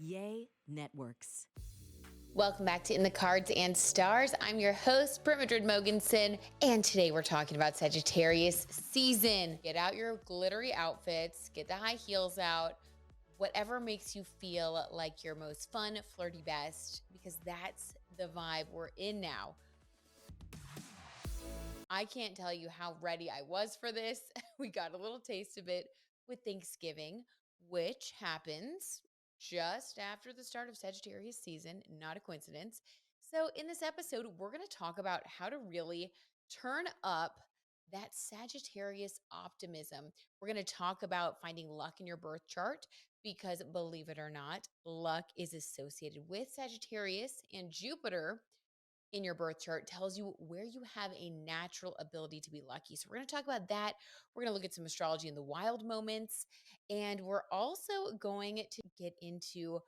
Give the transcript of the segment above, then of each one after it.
Yay Networks. Welcome back to In the Cards and Stars. I'm your host, Brit Mogensen, and today we're talking about Sagittarius season. Get out your glittery outfits, get the high heels out, whatever makes you feel like your most fun, flirty best, because that's the vibe we're in now. I can't tell you how ready I was for this. We got a little taste of it with Thanksgiving, which happens just after the start of Sagittarius season, not a coincidence. So in this episode, we're going to talk about how to really turn up that Sagittarius optimism. We're going to talk about finding luck in your birth chart because, believe it or not, luck is associated with Sagittarius, and Jupiter in your birth chart tells you where you have a natural ability to be lucky. So we're going to talk about that. We're going to look at some astrology in the wild moments. And we're also going to get into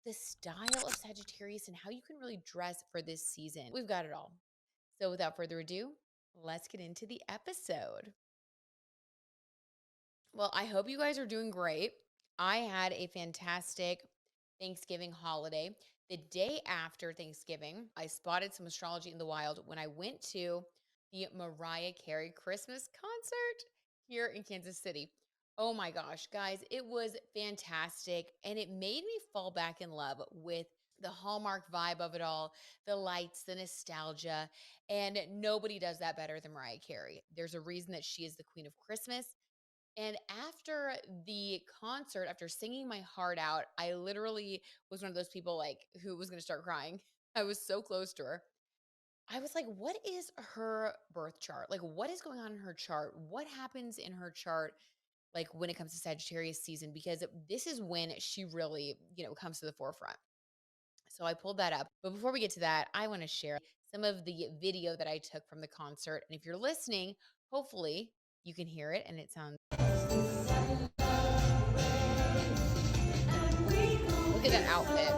the style of Sagittarius and how you can really dress for this season. We've got it all. So without further ado, let's get into the episode. Well, I hope you guys are doing great. I had a fantastic Thanksgiving holiday. The day after Thanksgiving, I spotted some astrology in the wild when I went to the Mariah Carey Christmas concert here in Kansas City. Oh my gosh, guys, it was fantastic. And it made me fall back in love with the Hallmark vibe of it all, the lights, the nostalgia. And nobody does that better than Mariah Carey. There's a reason that she is the queen of Christmas. And after the concert, after singing my heart out, I literally was one of those people like who was going to start crying. I was so close to her. I was like, what is her birth chart? Like, what is going on in her chart? What happens in her chart? Like when it comes to Sagittarius season, because this is when she really, comes to the forefront. So I pulled that up. But before we get to that, I want to share some of the video that I took from the concert. And if you're listening, hopefully you can hear it and it sounds. Look at that outfit.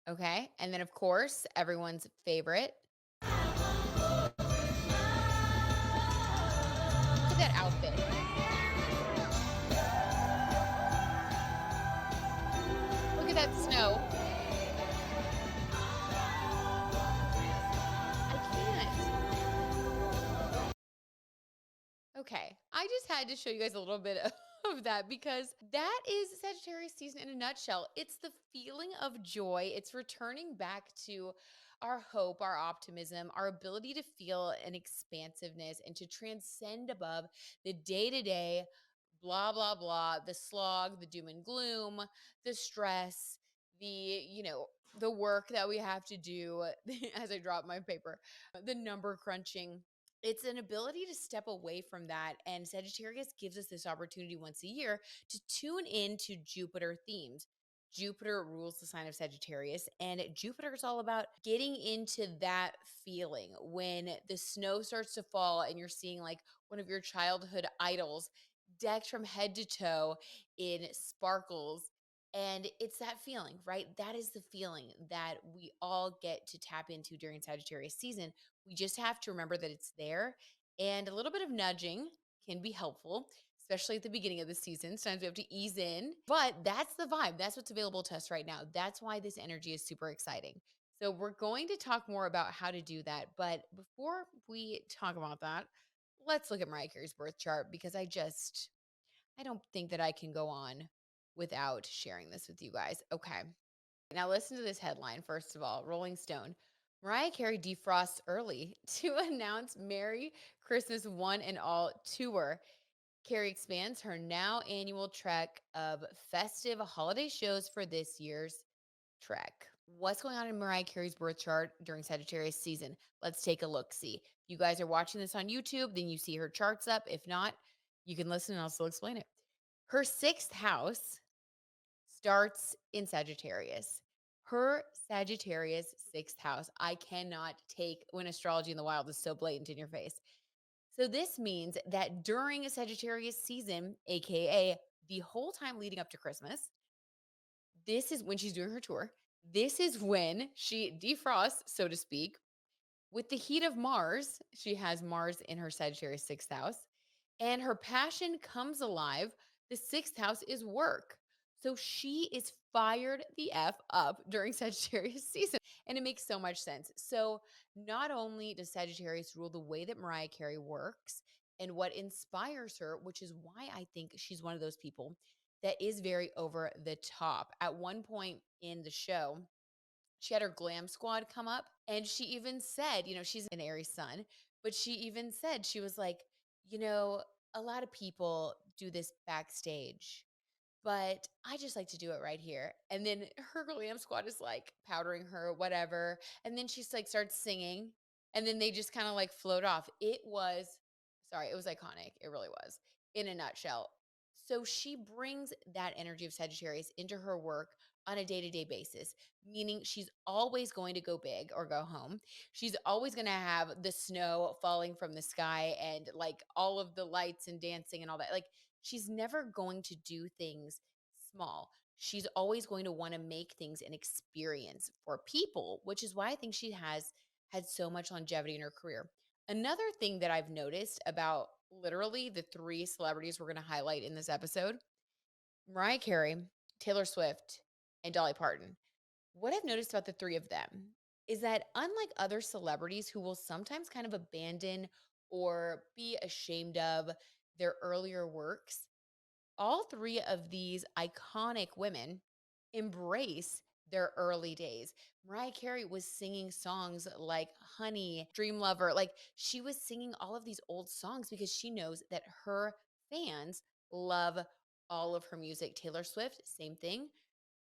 Okay. And then, of course, everyone's favorite. Look at that outfit. Look at that snow. I can't. Okay. I just had to show you guys a little bit of that because that is Sagittarius season in a nutshell. It's the feeling of joy. It's returning back to our hope, our optimism, our ability to feel an expansiveness and to transcend above the day-to-day blah, blah, blah, the slog, the doom and gloom, the stress, the work that we have to do as I drop my paper, the number crunching. It's an ability to step away from that. And Sagittarius gives us this opportunity once a year to tune into Jupiter themes. Jupiter rules the sign of Sagittarius, and Jupiter is all about getting into that feeling when the snow starts to fall and you're seeing like one of your childhood idols decked from head to toe in sparkles. And it's that feeling, right? That is the feeling that we all get to tap into during Sagittarius season. We just have to remember that it's there, and a little bit of nudging can be helpful, especially at the beginning of the season. Sometimes we have to ease in, but that's the vibe. That's what's available to us right now. That's why this energy is super exciting. So we're going to talk more about how to do that. But before we talk about that, let's look at Mariah Carey's birth chart because I don't think that I can go on without sharing this with you guys. Okay. Now listen to this headline. First of all, Rolling Stone. Mariah Carey defrosts early to announce Merry Christmas One and All tour. Carey expands her now annual trek of festive holiday shows for this year's trek. What's going on in Mariah Carey's birth chart during Sagittarius season? Let's take a look. See, if you guys are watching this on YouTube, then you see her charts up. If not, you can listen and I'll still explain it. Her sixth house starts in Sagittarius. Her Sagittarius sixth house. I cannot take when astrology in the wild is so blatant in your face. So this means that during Sagittarius season, AKA the whole time leading up to Christmas, this is when she's doing her tour. This is when she defrosts, so to speak, with the heat of Mars. She has Mars in her Sagittarius sixth house. and her passion comes alive. The sixth house is work. So she is fired the F up during Sagittarius season. And it makes so much sense. So not only does Sagittarius rule the way that Mariah Carey works and what inspires her, which is why I think she's one of those people that is very over the top. At one point in the show, she had her glam squad come up and she even said, she's an Aries sun, but she even said, she was like, you know, a lot of people do this backstage, but I just like to do it right here. And then her glam squad is like powdering her, whatever. And then she's like starts singing. And then they just kind of like float off. It was iconic. It really was in a nutshell. So she brings that energy of Sagittarius into her work on a day to day basis, meaning she's always going to go big or go home. She's always going to have the snow falling from the sky and like all of the lights and dancing and all that. Like, she's never going to do things small. She's always going to want to make things an experience for people, which is why I think she has had so much longevity in her career. Another thing that I've noticed about literally the three celebrities we're going to highlight in this episode: Mariah Carey, Taylor Swift, and Dolly Parton. What I've noticed about the three of them is that unlike other celebrities who will sometimes kind of abandon or be ashamed of their earlier works, all three of these iconic women embrace their early days. Mariah Carey was singing songs like Honey, Dream Lover. Like, she was singing all of these old songs because she knows that her fans love all of her music. Taylor Swift, same thing.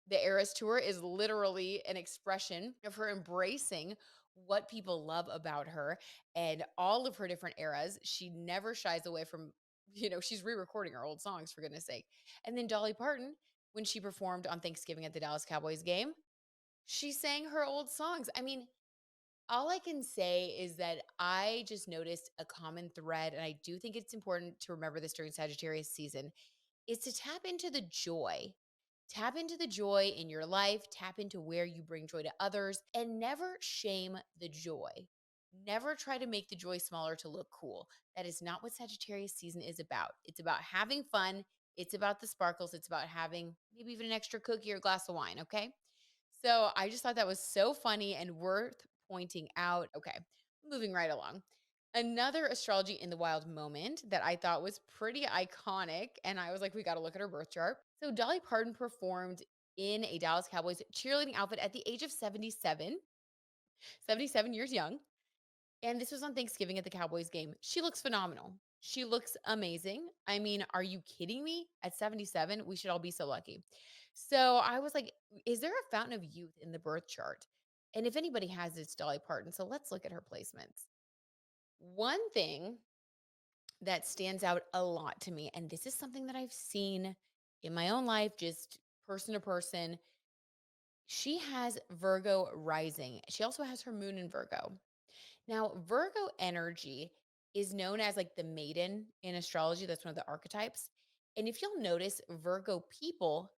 The Eras Tour is literally an expression of her embracing what people love about her and all of her different eras. She never shies away from, she's re-recording her old songs, for goodness sake. And then Dolly Parton, when she performed on Thanksgiving at the Dallas Cowboys game, she sang her old songs. I mean, all I can say is that I just noticed a common thread, and I do think it's important to remember this during Sagittarius season, is to tap into the joy. Tap into the joy in your life, tap into where you bring joy to others, and never shame the joy. Never try to make the joy smaller to look cool. That is not what Sagittarius season is about. It's about having fun. It's about the sparkles. It's about having maybe even an extra cookie or glass of wine, okay? So I just thought that was so funny and worth pointing out. Okay, moving right along. Another astrology in the wild moment that I thought was pretty iconic, and I was like, we got to look at her birth chart. So Dolly Parton performed in a Dallas Cowboys cheerleading outfit at the age of 77, 77 years young. And this was on Thanksgiving at the Cowboys game. She looks phenomenal. She looks amazing. I mean, are you kidding me? At 77, we should all be so lucky. So I was like, is there a fountain of youth in the birth chart? And if anybody has, it's Dolly Parton. So let's look at her placements. One thing that stands out a lot to me, and this is something that I've seen in my own life, just person to person, she has Virgo rising. She also has her moon in Virgo. Now, Virgo energy is known as like the maiden in astrology. That's one of the archetypes. And if you'll notice, Virgo people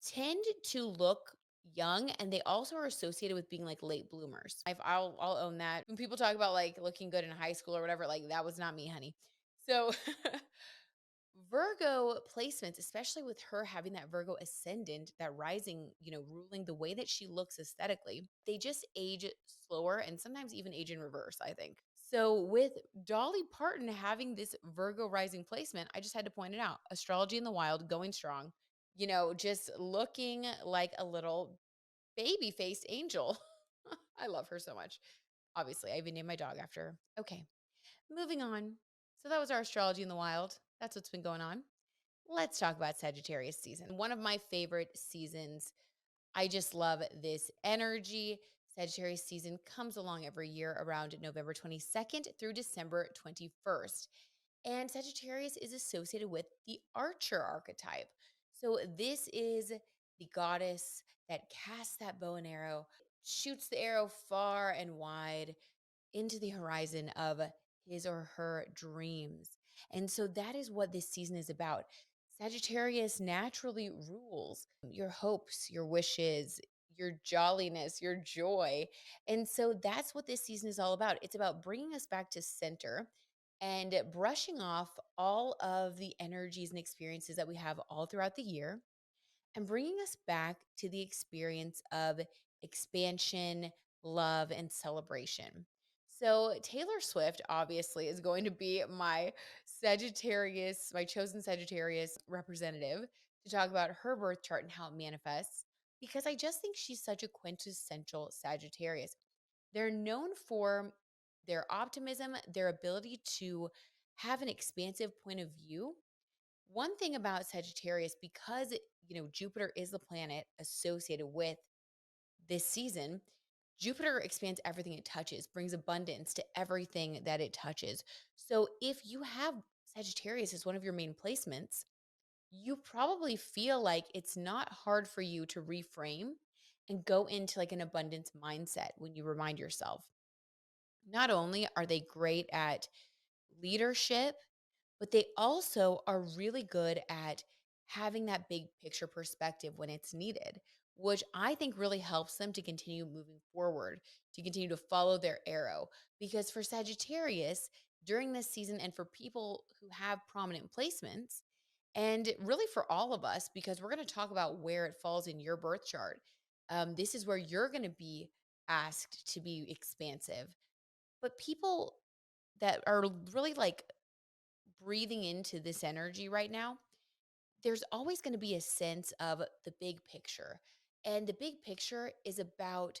tend to look young, and they also are associated with being like late bloomers. I'll own that. When people talk about like looking good in high school or whatever, like that was not me, honey. So Virgo placements, especially with her having that Virgo ascendant, that rising, ruling the way that she looks aesthetically, they just age slower and sometimes even age in reverse, I think. So with Dolly Parton having this Virgo rising placement, I just had to point it out. Astrology in the wild, going strong, just looking like a little baby faced angel. I love her so much. Obviously, I even named my dog after her. Okay, moving on. So that was our astrology in the wild. That's what's been going on. Let's talk about Sagittarius season. One of my favorite seasons. I just love this energy. Sagittarius season comes along every year around November 22nd through December 21st. And Sagittarius is associated with the archer archetype. So this is the goddess that casts that bow and arrow, shoots the arrow far and wide into the horizon of his or her dreams. And so that is what this season is about. Sagittarius naturally rules your hopes, your wishes, your jolliness, your joy. And so that's what this season is all about. It's about bringing us back to center and brushing off all of the energies and experiences that we have all throughout the year and bringing us back to the experience of expansion, love, and celebration. So, Taylor Swift obviously is going to be my Sagittarius, my chosen Sagittarius representative to talk about her birth chart and how it manifests because I just think she's such a quintessential Sagittarius. They're known for their optimism, their ability to have an expansive point of view. One thing about Sagittarius, because Jupiter is the planet associated with this season, Jupiter expands everything it touches, brings abundance to everything that it touches. So if you have Sagittarius as one of your main placements, you probably feel like it's not hard for you to reframe and go into like an abundance mindset when you remind yourself. Not only are they great at leadership, but they also are really good at having that big picture perspective when it's needed, which I think really helps them to continue moving forward, to continue to follow their arrow. Because for Sagittarius, during this season, and for people who have prominent placements, and really for all of us, because we're going to talk about where it falls in your birth chart, this is where you're going to be asked to be expansive. But people that are really like breathing into this energy right now, there's always going to be a sense of the big picture. And the big picture is about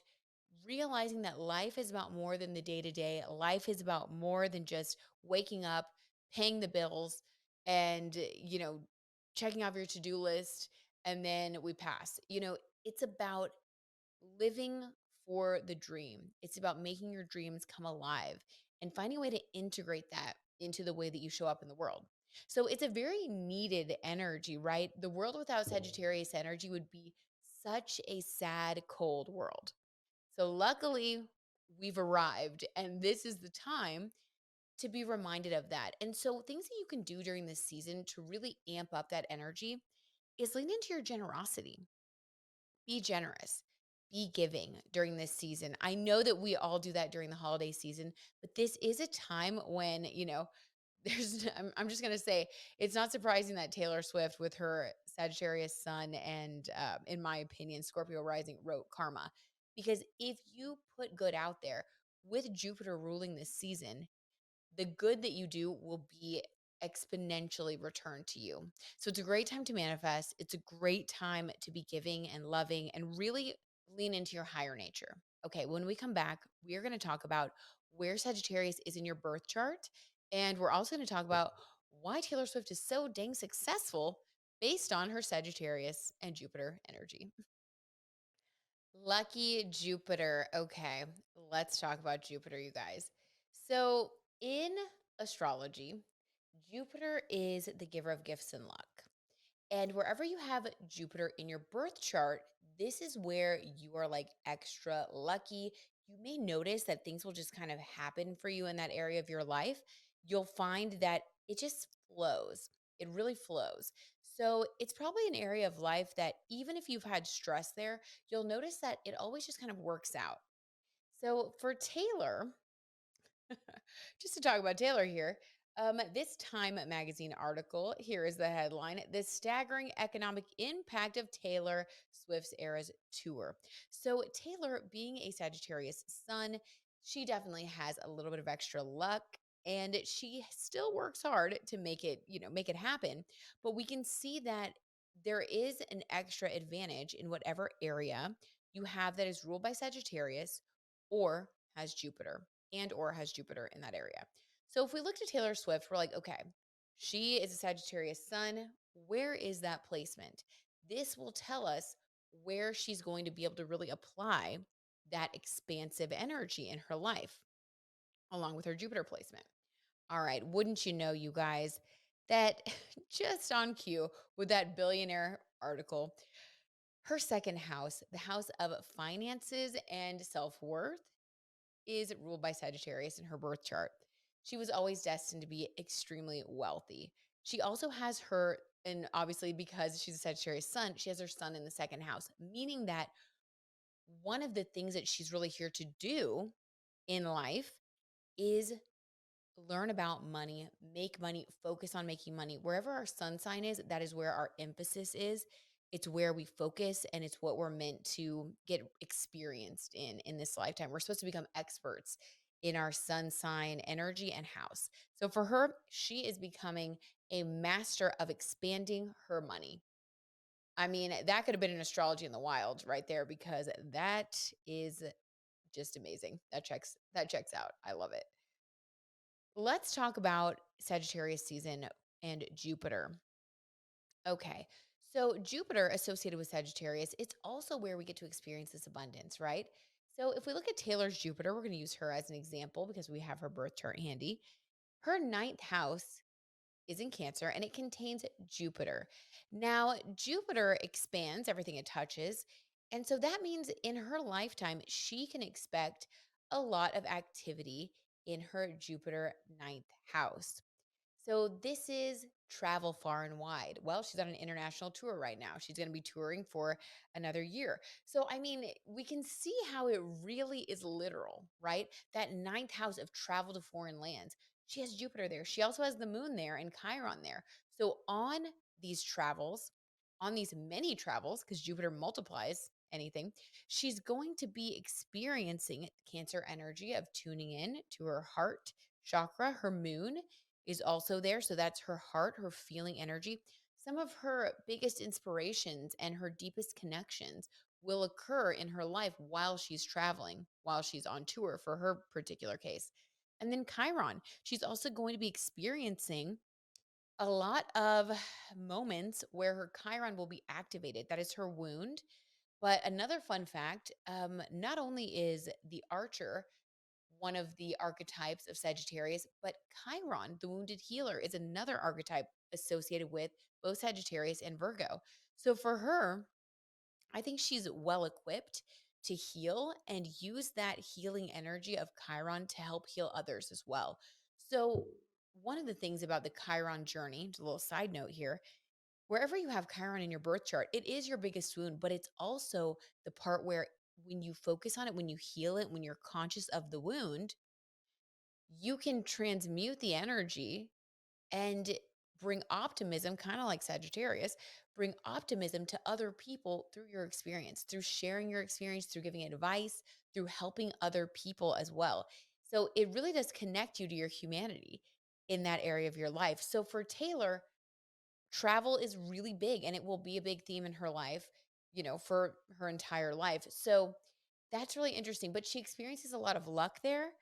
realizing that life is about more than the day to day. Life is about more than just waking up, paying the bills, and, checking off your to do list, and then we pass. It's about living for the dream. It's about making your dreams come alive and finding a way to integrate that into the way that you show up in the world. So it's a very needed energy, right? The world without Sagittarius energy would be such a sad, cold world. So luckily, we've arrived, and this is the time to be reminded of that. And so, things that you can do during this season to really amp up that energy is lean into your generosity. Be generous, be giving during this season. I know that we all do that during the holiday season, but this is a time when, I'm just going to say it's not surprising that Taylor Swift, with her Sagittarius sun and, in my opinion, Scorpio rising, wrote Karma. Because if you put good out there with Jupiter ruling this season, the good that you do will be exponentially returned to you. So it's a great time to manifest. It's a great time to be giving and loving and really lean into your higher nature. Okay, when we come back, we are going to talk about where Sagittarius is in your birth chart. And we're also going to talk about why Taylor Swift is so dang successful based on her Sagittarius and Jupiter energy. Lucky Jupiter. Okay, let's talk about Jupiter, you guys. So, in astrology, Jupiter is the giver of gifts and luck. And wherever you have Jupiter in your birth chart, this is where you are like extra lucky. You may notice that things will just kind of happen for you in that area of your life. You'll find that it just flows. It really flows. So it's probably an area of life that even if you've had stress there, you'll notice that it always just kind of works out. So for Taylor, just to talk about Taylor here, this Time magazine article, here is the headline: The Staggering Economic Impact of Taylor Swift's Eras Tour. So, Taylor, being a Sagittarius sun, she definitely has a little bit of extra luck. And she still works hard to make it happen. But we can see that there is an extra advantage in whatever area you have that is ruled by Sagittarius or has Jupiter or has Jupiter in that area. So if we looked at Taylor Swift, we're like, okay, she is a Sagittarius sun. Where is that placement? This will tell us where she's going to be able to really apply that expansive energy in her life, along with her Jupiter placement. All right, wouldn't you know, you guys, that just on cue with that billionaire article, her second house, the house of finances and self worth, is ruled by Sagittarius in her birth chart. She was always destined to be extremely wealthy. She also has and obviously because she's a Sagittarius sun, she has her sun in the second house, meaning that one of the things that she's really here to do in life is learn about money, make money, focus on making money. Wherever our sun sign is, that is where our emphasis is. It's where we focus and it's what we're meant to get experienced in this lifetime. We're supposed to become experts in our sun sign energy and house. So for her, she is becoming a master of expanding her money. I mean, that could have been an astrology in the wild right there because that is just amazing. That checks out. I love it. Let's talk about Sagittarius season and Jupiter. Okay. So, Jupiter associated with Sagittarius, it's also where we get to experience this abundance, right? So, if we look at Taylor's Jupiter, we're going to use her as an example because we have her birth chart handy. Her ninth house is in Cancer and it contains Jupiter. Now, Jupiter expands everything it touches. And so that means in her lifetime, she can expect a lot of activity in her Jupiter ninth house. So this is travel far and wide. Well, she's on an international tour right now. She's going to be touring for another year. So, I mean, we can see how it really is literal, right? That ninth house of travel to foreign lands. She has Jupiter there. She also has the moon there and Chiron there. So, on these travels, on these many travels, because Jupiter multiplies anything, she's going to be experiencing Cancer energy of tuning in to her heart chakra, her moon is also there. So that's her heart, her feeling energy. Some of her biggest inspirations and her deepest connections will occur in her life while she's traveling, while she's on tour for her particular case. And then Chiron, she's also going to be experiencing a lot of moments where her Chiron will be activated. That is her wound. But another fun fact, not only is the archer one of the archetypes of Sagittarius, but Chiron, the wounded healer, is another archetype associated with both Sagittarius and Virgo. So for her, I think she's well equipped to heal and use that healing energy of Chiron to help heal others as well. So, one of the things about the Chiron journey, just a little side note here, wherever you have Chiron in your birth chart, it is your biggest wound, but it's also the part where when you focus on it, when you heal it, when you're conscious of the wound, you can transmute the energy and bring optimism, kind of like Sagittarius, bring optimism to other people through your experience, through sharing your experience, through giving advice, through helping other people as well. So it really does connect you to your humanity in that area of your life. So for Taylor, travel is really big and it will be a big theme in her life, for her entire life. So that's really interesting. But she experiences a lot of luck there.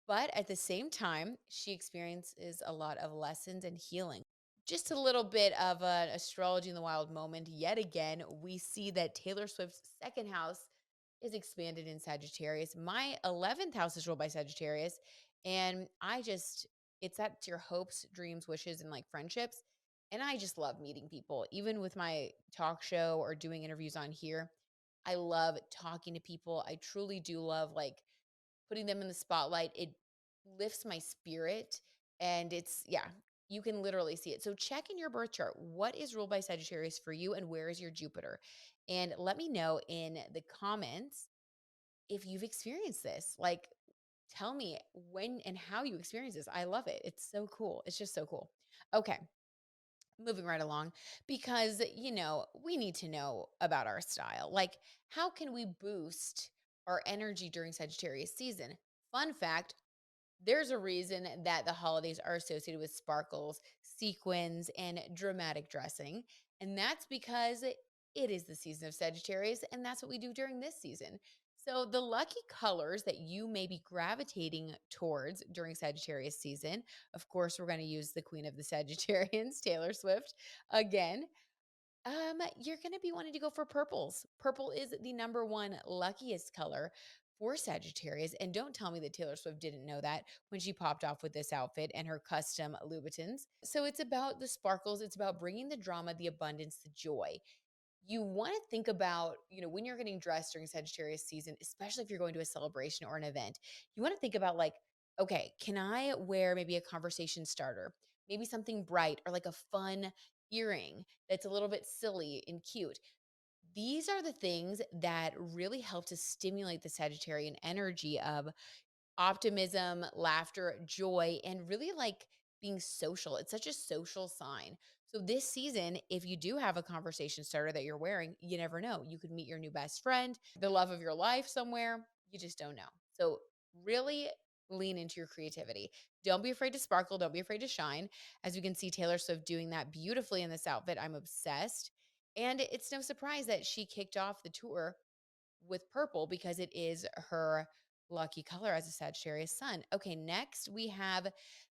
But at the same time, she experiences a lot of lessons and healing. Just a little bit of an astrology in the wild moment. Yet again, we see that Taylor Swift's second house is expanded in Sagittarius. My 11th house is ruled by Sagittarius. And it's that's your hopes, dreams, wishes, and like friendships. And I just love meeting people, even with my talk show or doing interviews on here. I love talking to people. I truly do love like putting them in the spotlight. It lifts my spirit. And yeah, you can literally see it. So check in your birth chart. What is ruled by Sagittarius for you and where is your Jupiter? And let me know in the comments if you've experienced this. Like, tell me when and how you experience this. I love it. It's so cool. It's just so cool. Okay, moving right along because, we need to know about our style. Like, how can we boost our energy during Sagittarius season? Fun fact, there's a reason that the holidays are associated with sparkles, sequins, and dramatic dressing. And that's because it is the season of Sagittarius, and that's what we do during this season. So, the lucky colors that you may be gravitating towards during Sagittarius season, of course, we're going to use the queen of the Sagittarians, Taylor Swift, again. You're going to be wanting to go for purples. Purple is the number one luckiest color for Sagittarius. And don't tell me that Taylor Swift didn't know that when she popped off with this outfit and her custom Louboutins. So it's about the sparkles. It's about bringing the drama, the abundance, the joy. You want to think about, when you're getting dressed during Sagittarius season, especially if you're going to a celebration or an event, you want to think about like, okay, can I wear maybe a conversation starter, maybe something bright or like a fun earring that's a little bit silly and cute. These are the things that really help to stimulate the Sagittarian energy of optimism, laughter, joy, and really like being social. It's such a social sign. So this season, if you do have a conversation starter that you're wearing, you never know. You could meet your new best friend, the love of your life somewhere. You just don't know. So really lean into your creativity. Don't be afraid to sparkle. Don't be afraid to shine. As you can see, Taylor Swift doing that beautifully in this outfit. I'm obsessed. And it's no surprise that she kicked off the tour with purple because it is her lucky color as a Sagittarius sun. Okay, next we have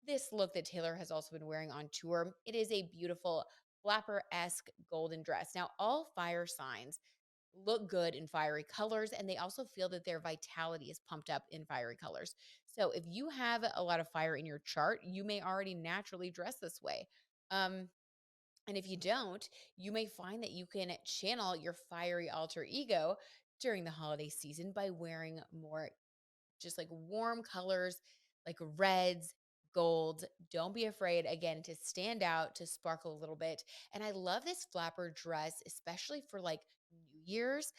this look that Taylor has also been wearing on tour. It is a beautiful flapper-esque golden dress. Now, all fire signs look good in fiery colors, and they also feel that their vitality is pumped up in fiery colors. So if you have a lot of fire in your chart, you may already naturally dress this way. Um, and if you don't, you may find that you can channel your fiery alter ego during the holiday season by wearing more just like warm colors, like reds, gold. Don't be afraid, again, to stand out, to sparkle a little bit. And I love this flapper dress, especially for like New Year's.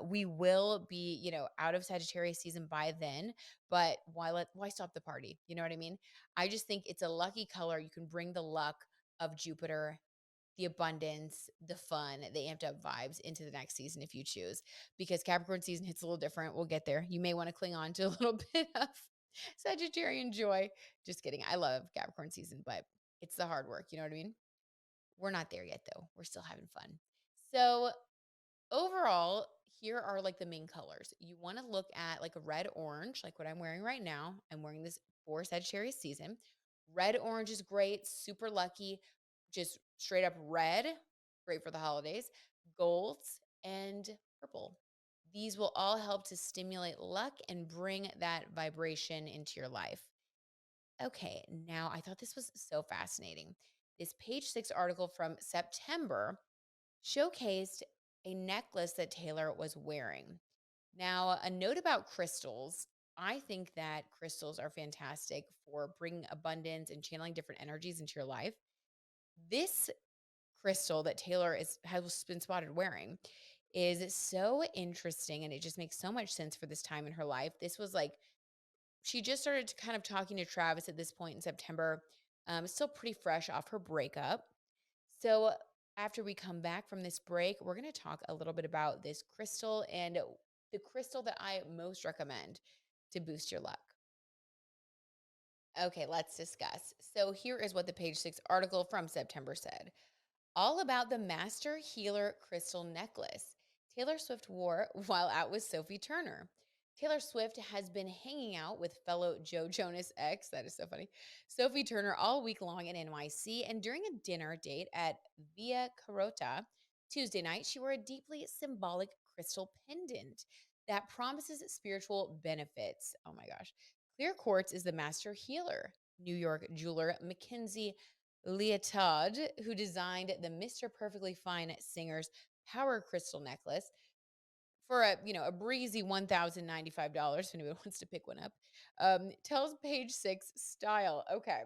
We will be, out of Sagittarius season by then, but why stop the party? You know what I mean? I just think it's a lucky color. You can bring the luck of Jupiter, the abundance, the fun, the amped up vibes into the next season if you choose, because Capricorn season hits a little different. We'll get there. You may want to cling on to a little bit of Sagittarian joy. Just kidding. I love Capricorn season, but it's the hard work. You know what I mean? We're not there yet, though. We're still having fun. So, overall, here are like the main colors. You want to look at like a red orange, like what I'm wearing right now. I'm wearing this for Sagittarius season. Red orange is great, super lucky, just straight up red, great for the holidays. Golds and purple. These will all help to stimulate luck and bring that vibration into your life. Okay, now I thought this was so fascinating. This page 6 article from September showcased a necklace that Taylor was wearing. Now, a note about crystals. I think that crystals are fantastic for bringing abundance and channeling different energies into your life. This crystal that has been spotted wearing is so interesting, and it just makes so much sense for this time in her life. This was like she just started to kind of talking to Travis at this point in September. Still pretty fresh off her breakup. So, after we come back from this break, we're going to talk a little bit about this crystal and the crystal that I most recommend to boost your luck. Okay, let's discuss. So, here is what the page 6 article from September said. All about the Master Healer Crystal Necklace Taylor Swift wore while out with Sophie Turner. Taylor Swift has been hanging out with fellow Joe Jonas ex, that is so funny, Sophie Turner all week long in NYC. And during a dinner date at Via Carota Tuesday night, she wore a deeply symbolic crystal pendant that promises spiritual benefits. Oh my gosh. Clear quartz is the master healer. New York jeweler Mackenzie Leotard, who designed the Mr. Perfectly Fine Singer's Power Crystal Necklace for a breezy $1,095 if anyone wants to pick one up, tells page 6 style. Okay.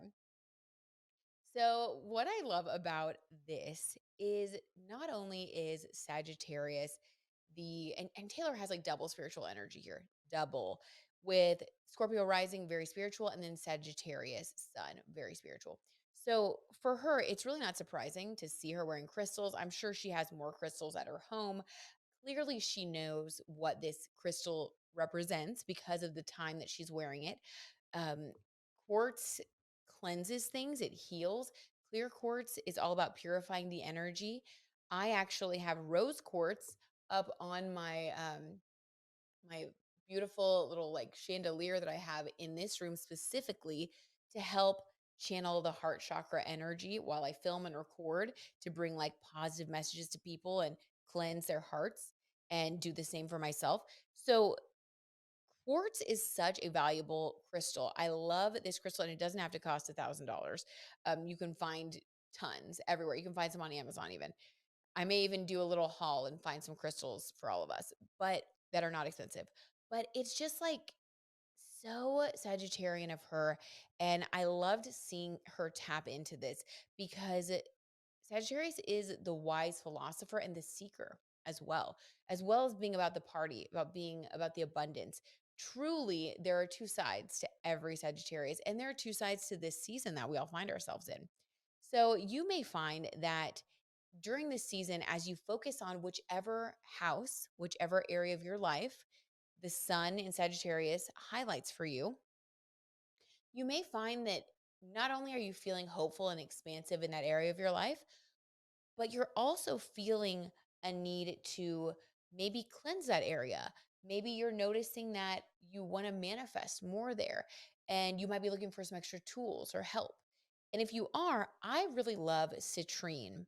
So what I love about this is not only is Sagittarius and Taylor has like double spiritual energy here, double with Scorpio rising, very spiritual, and then Sagittarius sun, very spiritual. So for her, it's really not surprising to see her wearing crystals. I'm sure she has more crystals at her home. Clearly, she knows what this crystal represents because of the time that she's wearing it. Um, Quartz cleanses things, it heals. Clear quartz is all about purifying the energy. I actually have rose quartz up on my beautiful little like chandelier that I have in this room specifically to help channel the heart chakra energy while I film and record to bring like positive messages to people and cleanse their hearts and do the same for myself. So quartz is such a valuable crystal. I love this crystal, and it doesn't have to cost $1,000. You can find tons everywhere. You can find some on Amazon even. I may even do a little haul and find some crystals for all of us, but that are not expensive. But it's just like so Sagittarian of her. And I loved seeing her tap into this because Sagittarius is the wise philosopher and the seeker as well as being about the party, about being about the abundance. truly, there are two sides to every Sagittarius, and there are two sides to this season that we all find ourselves in. So you may find that during this season, as you focus on whichever house, whichever area of your life, the sun in Sagittarius highlights for you, you may find that not only are you feeling hopeful and expansive in that area of your life, but you're also feeling a need to maybe cleanse that area. Maybe you're noticing that you want to manifest more there and you might be looking for some extra tools or help. And if you are, I really love citrine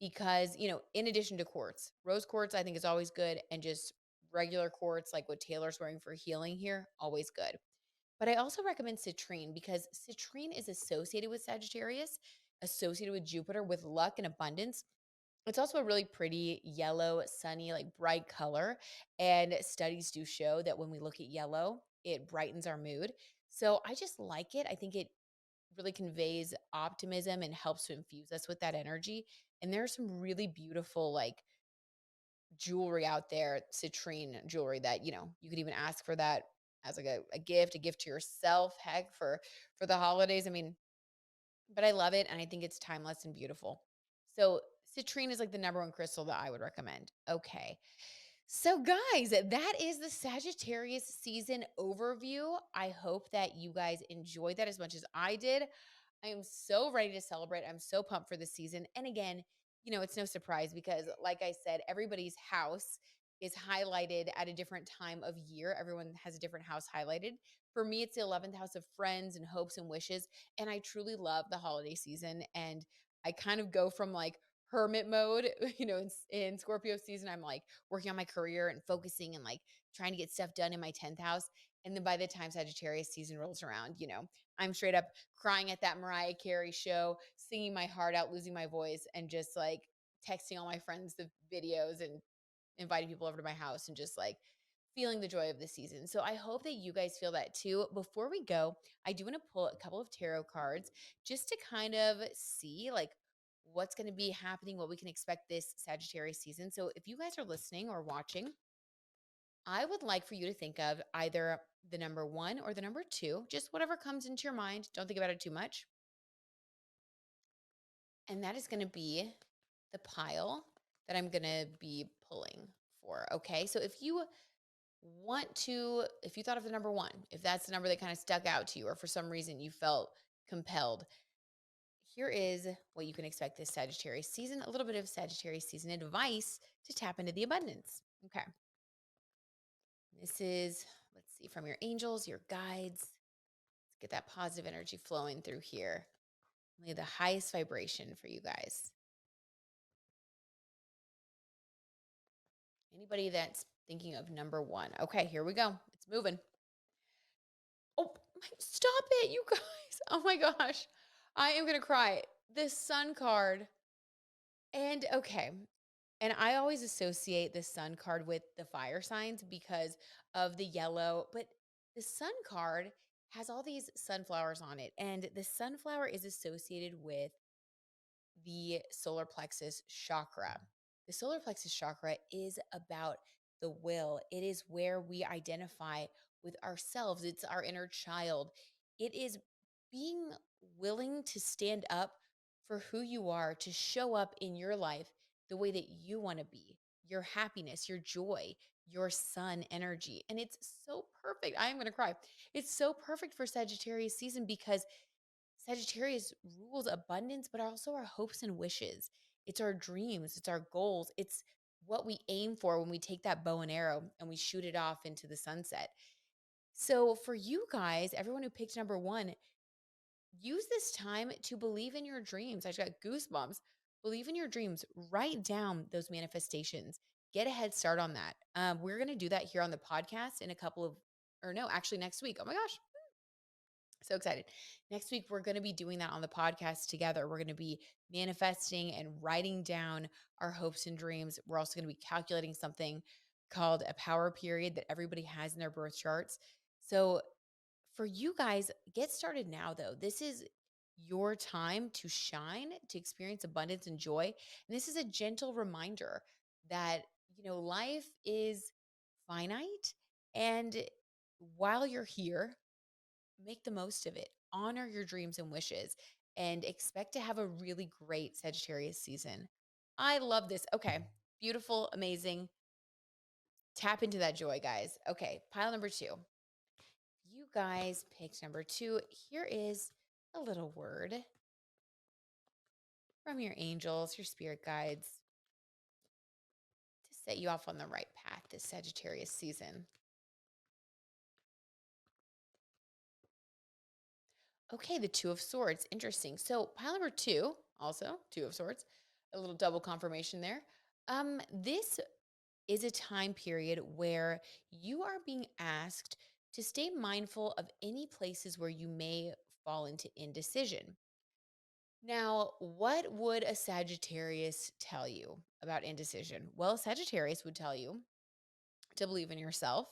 because, in addition to quartz, rose quartz I think is always good, and just regular quartz like what Taylor's wearing for healing here, always good. But I also recommend citrine because citrine is associated with Sagittarius, associated with Jupiter, with luck and abundance. It's also a really pretty yellow, sunny, like bright color. And studies do show that when we look at yellow, it brightens our mood. So I just like it. I think it really conveys optimism and helps to infuse us with that energy. And there's some really beautiful, like, jewelry out there, citrine jewelry, that, you could even ask for that as like a gift to yourself, heck, for the holidays. I mean, but I love it, and I think it's timeless and beautiful. So, citrine is like the number one crystal that I would recommend. Okay. So, guys, that is the Sagittarius season overview. I hope that you guys enjoyed that as much as I did. I am so ready to celebrate. I'm so pumped for the season. And again, it's no surprise because, like I said, everybody's house is highlighted at a different time of year. Everyone has a different house highlighted. For me, it's the 11th house of friends and hopes and wishes. And I truly love the holiday season. And I kind of go from like hermit mode, in Scorpio season, I'm like working on my career and focusing and like trying to get stuff done in my 10th house. And then by the time Sagittarius season rolls around, I'm straight up crying at that Mariah Carey show, singing my heart out, losing my voice, and just like texting all my friends the videos and inviting people over to my house and just like feeling the joy of the season. So I hope that you guys feel that too. Before we go, I do want to pull a couple of tarot cards just to kind of see like what's going to be happening, what we can expect this Sagittarius season. So if you guys are listening or watching, I would like for you to think of either the number 1 or the number 2, just whatever comes into your mind. Don't think about it too much. And that is going to be the pile that I'm going to be pulling for. Okay. So if you thought of the number 1, if that's the number that kind of stuck out to you, or for some reason you felt compelled, here is what you can expect this Sagittarius season, a little bit of Sagittarius season advice to tap into the abundance. Okay. This is, let's see, from your angels, your guides. Let's get that positive energy flowing through here. Only the highest vibration for you guys. Anybody that's thinking of number 1. Okay, here we go. It's moving. Oh, stop it, you guys. Oh my gosh. I am going to cry. This sun card. And okay. And I always associate the sun card with the fire signs because of the yellow, but the sun card has all these sunflowers on it. And the sunflower is associated with the solar plexus chakra. The solar plexus chakra is about the will. It is where we identify with ourselves. It's our inner child. It is being willing to stand up for who you are, to show up in your life the way that you want to be, your happiness, your joy, your sun energy. And it's so perfect. I am going to cry. It's so perfect for Sagittarius season because Sagittarius rules abundance, but also our hopes and wishes. It's our dreams, it's our goals, it's what we aim for when we take that bow and arrow and we shoot it off into the sunset. So, for you guys, everyone who picked number 1, use this time to believe in your dreams. I just got goosebumps. Believe in your dreams. Write down those manifestations. Get a head start on that. We're going to do that here on the podcast in a couple of, or no, actually next week. Oh my gosh. So excited. Next week, we're going to be doing that on the podcast together. We're going to be manifesting and writing down our hopes and dreams. We're also going to be calculating something called a power period that everybody has in their birth charts. So for you guys, get started now, though. This is your time to shine, to experience abundance and joy. And this is a gentle reminder that, life is finite, and while you're here, make the most of it. Honor your dreams and wishes and expect to have a really great Sagittarius season. I love this. Okay. Beautiful, amazing. Tap into that joy, guys. Okay. Pile number 2. You guys picked number 2. Here is a little word from your angels, your spirit guides to set you off on the right path this Sagittarius season. Okay, the Two of Swords. Interesting. So pile number 2, also Two of Swords, a little double confirmation there. This is a time period where you are being asked to stay mindful of any places where you may fall into indecision. Now, what would a Sagittarius tell you about indecision? Well, Sagittarius would tell you to believe in yourself,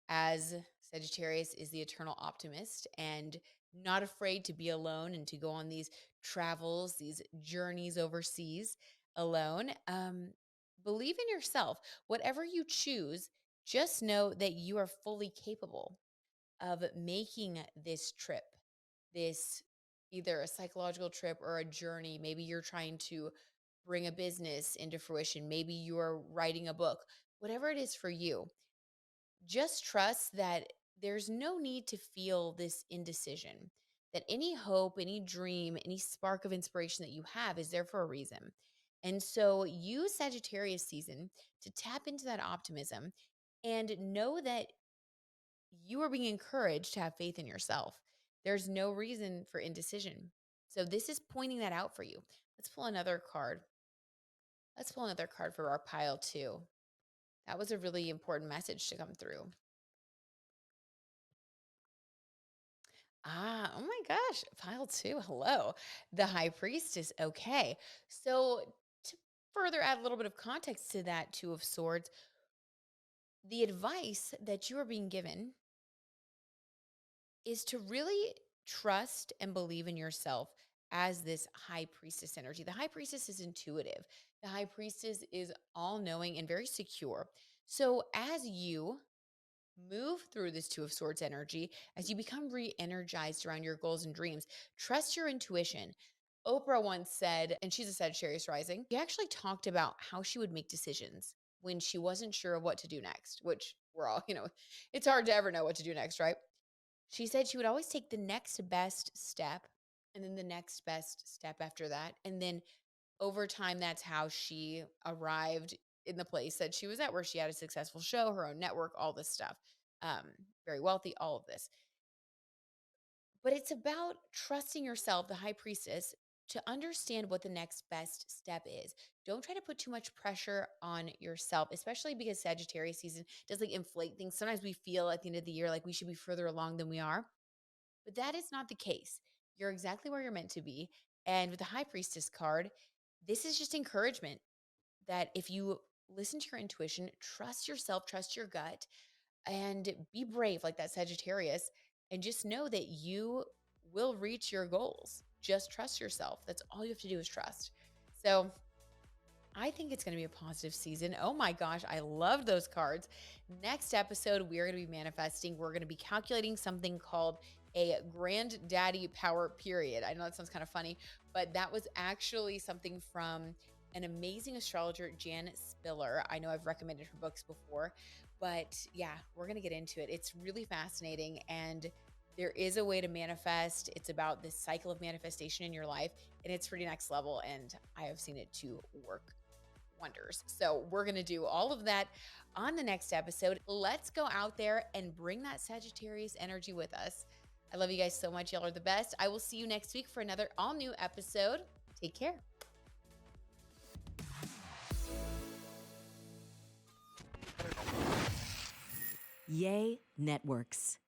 as Sagittarius is the eternal optimist and not afraid to be alone and to go on these travels, these journeys overseas alone. Believe in yourself. Whatever you choose, just know that you are fully capable of making this trip, this either a psychological trip or a journey. Maybe you're trying to bring a business into fruition. Maybe you're writing a book, whatever it is for you. Just trust that there's no need to feel this indecision, that any hope, any dream, any spark of inspiration that you have is there for a reason. And so use Sagittarius season to tap into that optimism and know that you are being encouraged to have faith in yourself. There's no reason for indecision. So this is pointing that out for you. Let's pull another card. Let's pull another card for our pile 2. That was a really important message to come through. Oh my gosh, pile 2. Hello. The High Priestess. Okay. So to further add a little bit of context to that Two of Swords, the advice that you are being given is to really trust and believe in yourself as this High Priestess energy. The High Priestess is intuitive. The High Priestess is all knowing and very secure. So as you move through this Two of Swords energy, as you become re energized around your goals and dreams, trust your intuition. Oprah once said, and she's a Sagittarius rising, she actually talked about how she would make decisions when she wasn't sure of what to do next, which we're all, it's hard to ever know what to do next, right? She said she would always take the next best step and then the next best step after that. And then over time, that's how she arrived in the place that she was at, where she had a successful show, her own network, all this stuff. Um, Very wealthy, all of this. But it's about trusting yourself, the High Priestess, to understand what the next best step is. Don't try to put too much pressure on yourself, especially because Sagittarius season does like inflate things. Sometimes we feel at the end of the year like we should be further along than we are, but that is not the case. You're exactly where you're meant to be. And with the High Priestess card, this is just encouragement that if you listen to your intuition, trust yourself, trust your gut, and be brave like that Sagittarius, and just know that you will reach your goals. Just trust yourself. That's all you have to do is trust. So I think it's going to be a positive season. Oh my gosh, I love those cards. Next episode, we are going to be manifesting. We're going to be calculating something called a granddaddy power period. I know that sounds kind of funny, but that was actually something from an amazing astrologer, Jan Spiller. I know I've recommended her books before, but yeah, we're going to get into it. It's really fascinating, and there is a way to manifest. It's about this cycle of manifestation in your life, and it's pretty next level, and I have seen it to work wonders. So we're going to do all of that on the next episode. Let's go out there and bring that Sagittarius energy with us. I love you guys so much. Y'all are the best. I will see you next week for another all new episode. Take care. Yay Networks.